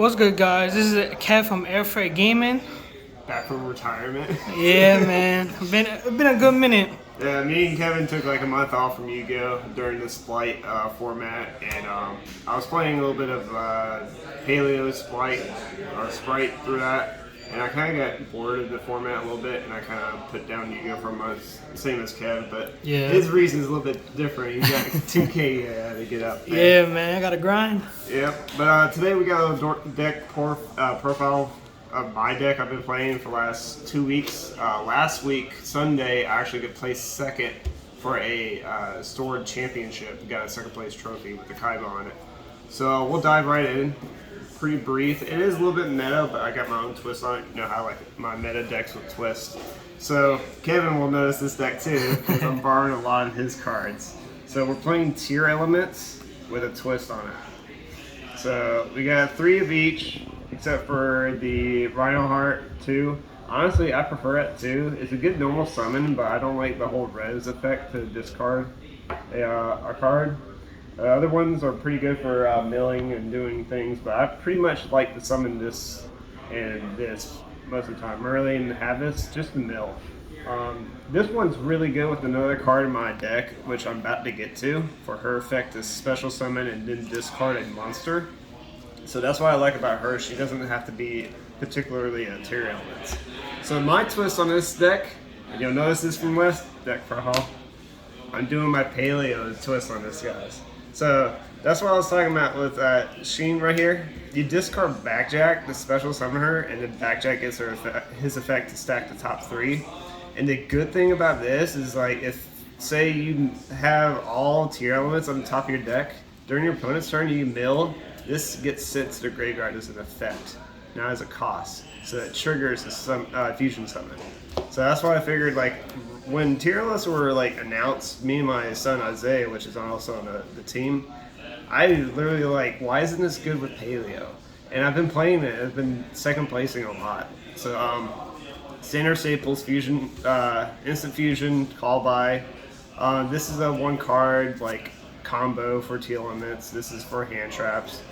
What's good, guys? This is Kev from Air Freight Gaming. Back from retirement. Yeah, man. Been a good minute. Yeah, me and Kevin took like a month off from Yu-Gi-Oh! During the Splight format, and I was playing a little bit of Paleo Sprite through that, and I kind of got bored of the format a little bit, and I kind of put down Yu-Gi-Oh! For months, same as Kev, but Yeah. his reason is a little bit different. He got 2K to get up there. Yeah, man. I gotta grind. Yep, but today we got a deck profile of my deck I've been playing for the last 2 weeks. Last week, Sunday, I actually got placed second for a stored championship. Got a second place trophy with the Kaiba on it. So we'll dive right in. Pretty brief. It is a little bit meta, but I got my own twist on it. You know how like my meta decks with twist. So Kevin will notice this deck too, because I'm borrowing a lot of his cards. So we're playing Tearlaments with a twist on it. So we got 3 of each, except for the Rhino Heart 2. Honestly, I prefer it too. It's a good normal summon, but I don't like the whole res effect to discard a card. Other ones are pretty good for milling and doing things, but I pretty much like to summon this and this most of the time. Merely and have this just to mill. This one's really good with another card in my deck, which I'm about to get to, for her effect to special summon and then discard a monster. So that's what I like about her. She doesn't have to be particularly a Tearlaments. So my twist on this deck, and you'll notice this from West deck for Hall, I'm doing my Paleo twist on this, guys. So that's what I was talking about with Sheen right here. You discard Backjack to special summon her, and then Backjack gets his effect to stack the top 3. And the good thing about this is, like, if say you have all Tearlaments on the top of your deck, during your opponent's turn you mill, this gets sent to the graveyard as an effect, not as a cost. So it triggers a fusion summon. So that's why I figured, like, when Tearlaments were like announced, me and my son Isaiah, which is also on the team, I literally like, why isn't this good with Paleo? And I've been playing it. I've been second placing a lot. So standard staples, fusion, instant fusion, call by. This is a 1 card like combo for Tearlaments. This is for hand traps,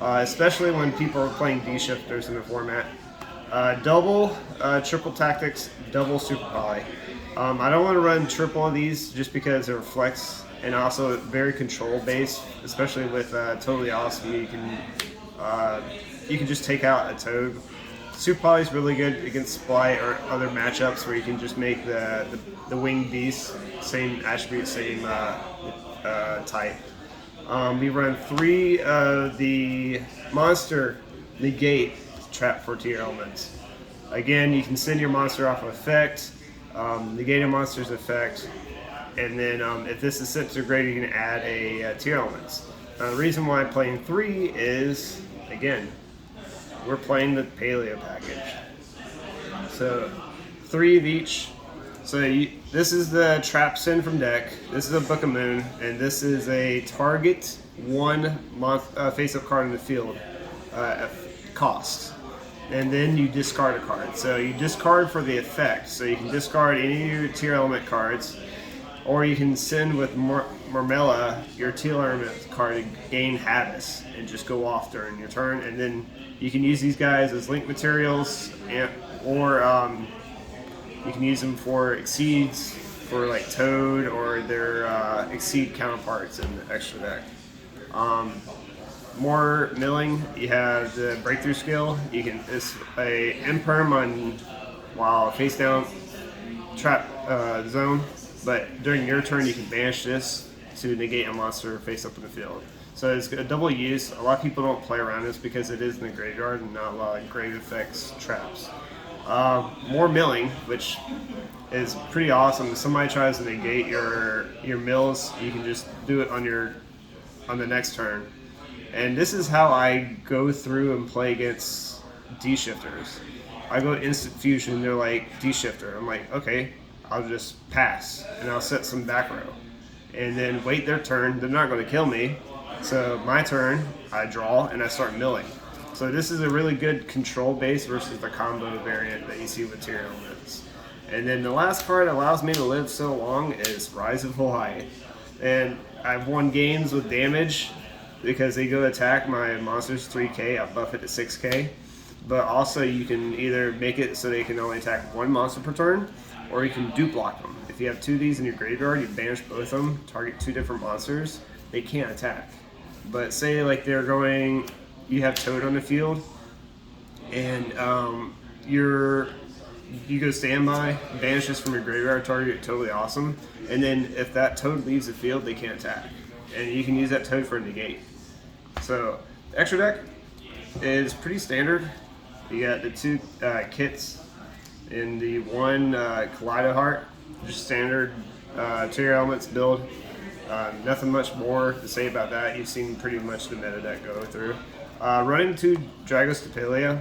especially when people are playing D-shifters in the format. Double, triple tactics, double super poly. I don't want to run triple of these just because it reflects, and also very control based, especially with Totally Awesome. You can just take out a Toad. Super Poly is really good against Splight or other matchups where you can just make the winged beast, same attribute, same type. We run 3 of the monster negate trap for Tearlaments. Again, you can send your monster off of effect, negate a monster's effect, and then if this is sent to grade, you can add a Tearlaments. The reason why I'm playing 3 is, again, we're playing the Paleo package. So 3 of each. So this is the trap send from deck. This is a Book of Moon, and this is a target 1 face-up card in the field at cost. And then you discard a card. So you discard for the effect. So you can discard any of your Tearlament cards, or you can send with Marmella your Tearlament card to gain Habits and just go off during your turn. And then you can use these guys as link materials, or you can use them for exceeds for like Toad or their exceed counterparts in the extra deck. More milling, you have the breakthrough skill. It's a imperm on while face down trap zone, but during your turn you can banish this to negate a monster face up in the field. So it's a double use. A lot of people don't play around this because it is in the graveyard and not a lot of grave effects traps. More milling, which is pretty awesome. If somebody tries to negate your mills, you can just do it on the next turn. And this is how I go through and play against D-shifters. I go instant fusion, they're like D-shifter. I'm like, okay, I'll just pass and I'll set some back row. And then wait their turn, they're not going to kill me. So my turn, I draw and I start milling. So this is a really good control base versus the combo variant that you see with Tearlaments. And then the last card that allows me to live so long is Rise of Hawaii. And I've won games with damage because they go attack my monsters 3k, I buff it to 6k. But also you can either make it so they can only attack one monster per turn, or you can dupe block them. If you have 2 of these in your graveyard, you banish both of them, target 2 different monsters, they can't attack. But say like they're going, you have Toad on the field, and you go standby, banish this from your graveyard, target totally awesome. And then if that Toad leaves the field, they can't attack. And you can use that Toad for a negate. So the extra deck is pretty standard. You got the 2 kits in the 1 Kaleido Heart, just standard Tearlaments build. Nothing much more to say about that. You've seen pretty much the meta deck go through. Running 2 Dragos to Paleo,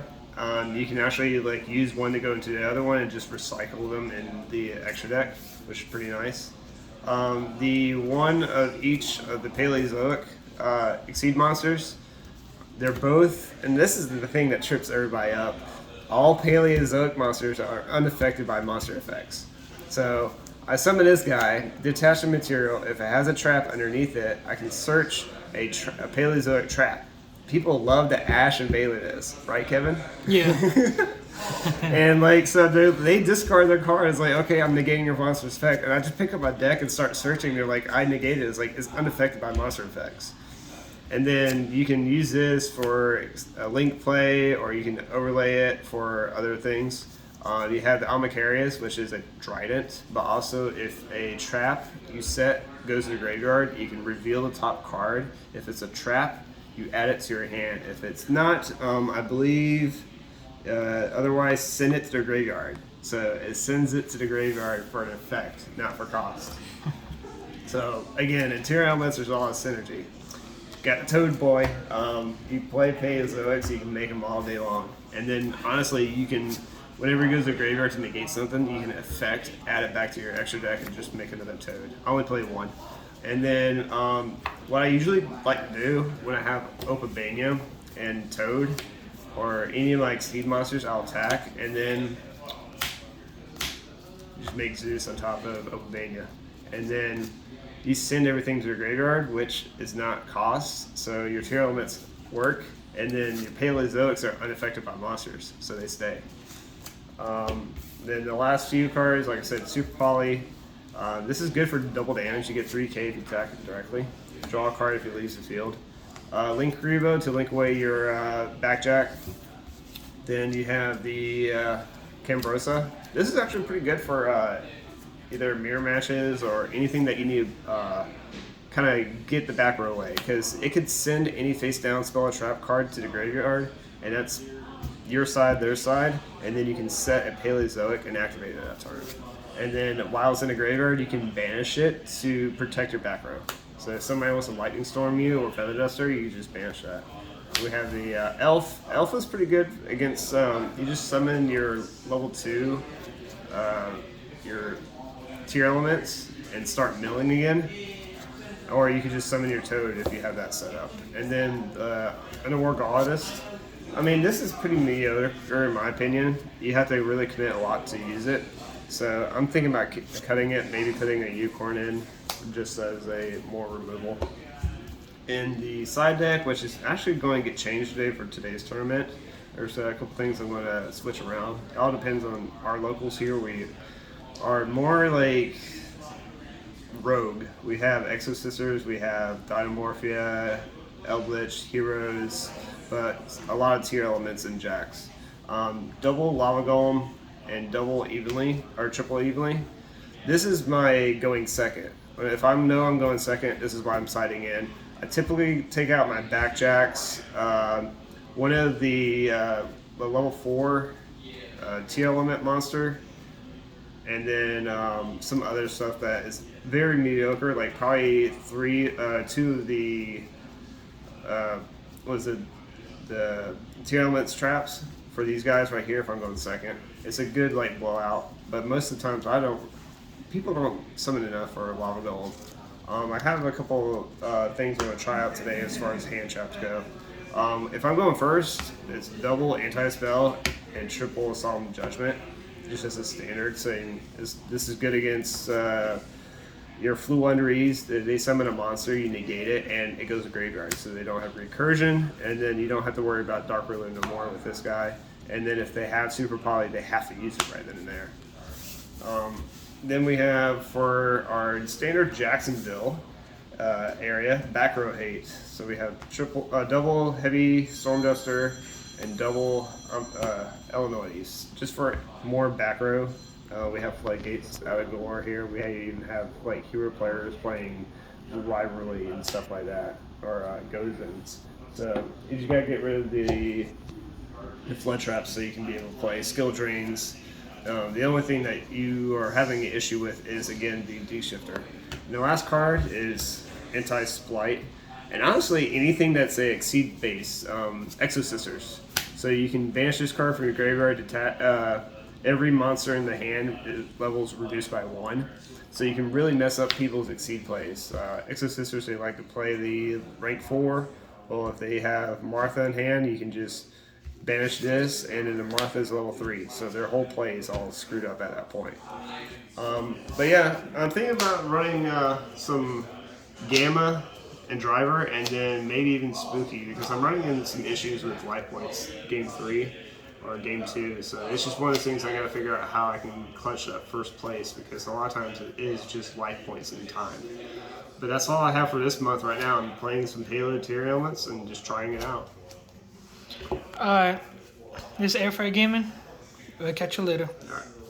you can actually like use one to go into the other one and just recycle them in the extra deck, which is pretty nice. The one of each of the Paleozoic Exceed monsters, they're both, and this is the thing that trips everybody up, all Paleozoic monsters are unaffected by monster effects. So I summon this guy, detach the material. If it has a trap underneath it, I can search a Paleozoic trap. People love to Ash and Bailey this, right, Kevin? Yeah. And like, so they discard their cards, like, okay, I'm negating your monster's effect, and I just pick up my deck and start searching. They're like, I negated it. It's like, it's unaffected by monster effects. And then you can use this for a link play, or you can overlay it for other things. You have the Almacarius, which is a Trident, but also if a trap you set goes to the graveyard, you can reveal the top card. If it's a trap, you add it to your hand. If it's not, I believe, otherwise send it to the graveyard. So it sends it to the graveyard for an effect, not for cost. So again, in Tearlaments, there's a lot of synergy. Got the Toad Boy. You play Paleozoic, so you can make them all day long. And then honestly, you can, whenever he goes to the graveyard to negate something, you can effect, add it back to your extra deck, and just make another Toad. I only play 1. And then what I usually like to do when I have Opabania and Toad, or any of my Exceed monsters, I'll attack, and then just make Zeus on top of Opabania. And then you send everything to the graveyard, which is not cost, so your Tearlaments work, and then your Paleozoics are unaffected by monsters, so they stay. Then the last few cards, like I said, Super Poly. This is good for double damage. You get 3k if you attack it directly. Draw a card if it leaves the field. Link Grivo to link away your Backjack. Then you have the Cambrosa. This is actually pretty good for either mirror matches or anything that you need to kind of get the back row away, because it could send any face down spell or trap card to the graveyard, and that's your side, their side, and then you can set a Paleozoic and activate it at that turn. And then while it's in the graveyard, you can banish it to protect your back row. So if somebody wants to Lightning Storm you or Feather Duster, you can just banish that. We have the Elf. Elf is pretty good against, you just summon your level 2, your Tearlaments, and start milling again. Or you could just summon your Toad if you have that set up. And then Underworld Goddess. I mean, this is pretty mediocre in my opinion. You have to really commit a lot to use it. So I'm thinking about cutting it, maybe putting a Unicorn in, just as a more removal. In the side deck, which is actually going to get changed today for today's tournament, there's a couple things I'm going to switch around. It all depends on our locals here. We are more like rogue. We have Exosisters, we have Dynamorphia, Eldritch, Heroes, but a lot of Tearlaments and Jacks. Double Lava Golem and double evenly, or triple evenly. This is my going second. If I know I'm going second, this is why I'm siding in. I typically take out my Backjacks, one of the level 4 Tearlament monster, and then some other stuff that is very mediocre, like probably 2 of the the Tearlaments traps for these guys right here if I'm going second. It's a good like blowout, but most of the times people don't summon enough for Lava Golem. I have a couple things I'm going to try out today as far as hand traps go. If I'm going first, it's double Anti-Spell and triple Solemn Judgment, just as a standard, saying this is good against your Flew Under Ease, they summon a monster, you negate it, and it goes to graveyard, so they don't have recursion, and then you don't have to worry about Dark Ruler no more with this guy. And then if they have Super Poly, they have to use it right then and there. Then we have for our standard Jacksonville area, back row hate. So we have double heavy Storm Duster and double Illinois, just for more back row. We have Floodgates out of galore here. We even have like hero players playing rivalry and stuff like that, or Gozens. So you just gotta get rid of the flood traps so you can be able to play skill drains. The only thing that you are having an issue with is, again, the D-shifter. And the last card is Anti-Splight. And honestly, anything that's a Exceed base, Exo-Sisters. So you can banish this card from your graveyard to every monster in the hand levels reduced by 1. So you can really mess up people's Exceed plays. Exo-Sisters, they like to play the rank 4. Well, if they have Martha in hand, you can just banish this, and then the Martha's level 3, so their whole play is all screwed up at that point. But yeah, I'm thinking about running some Gamma and Driver, and then maybe even Spooky, because I'm running into some issues with life points game 3 or game 2, so it's just one of those things I gotta figure out how I can clutch that first place, because a lot of times it is just life points in time. But that's all I have for this month right now. I'm playing some Paleo Tearlaments and just trying it out. Alright, this is Airfryer Gaming. We'll catch you later. All right.